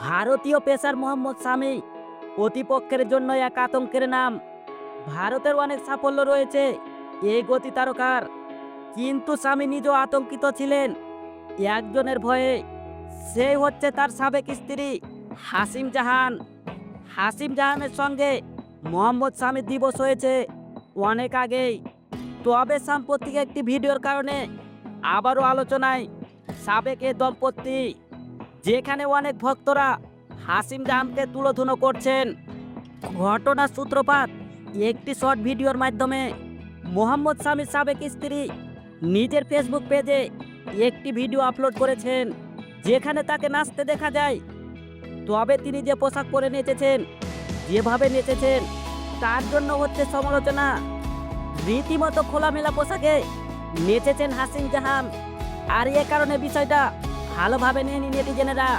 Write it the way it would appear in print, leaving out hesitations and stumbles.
ভারতীয় পেসার মোহাম্মদ শামি প্রতিপক্ষের জন্য এক আতঙ্কের নাম। ভারতের অনেক সাফল্য রয়েছে এই গতি তারকার, কিন্তু শামি নিজেও আতঙ্কিত ছিলেন একজনের ভয়ে। সেই হচ্ছে তার সাবেক স্ত্রী হাসিম জাহান। হাসিম জাহানের সঙ্গে মোহাম্মদ শামির দিবস হয়েছে অনেক আগেই, তবে সাম্প্রতিক একটি ভিডিওর কারণে আবারও আলোচনায় সাবেক এ দম্পতি, যেখানে অনেক ভক্তরা হাসিম জাহানকে তুলোধুনো করছেন। ঘটনার সূত্রপাত একটি শর্ট ভিডিওর মাধ্যমে। মোহাম্মদ শামির সাবেক স্ত্রী নিজের ফেসবুক পেজে একটি ভিডিও আপলোড করেছেন, যেখানে তাকে নাচতে দেখা যায়। তবে তিনি যে পোশাক পরে নেচেছেন, যেভাবে নেচেছেন, তার জন্য হচ্ছে সমালোচনা। রীতিমতো খোলামেলা পোশাকে নেচেছেন হাসিম জাহান, আর এ কারণে বিষয়টা ভালোভাবে নেয়নি নেটিজেনেরা।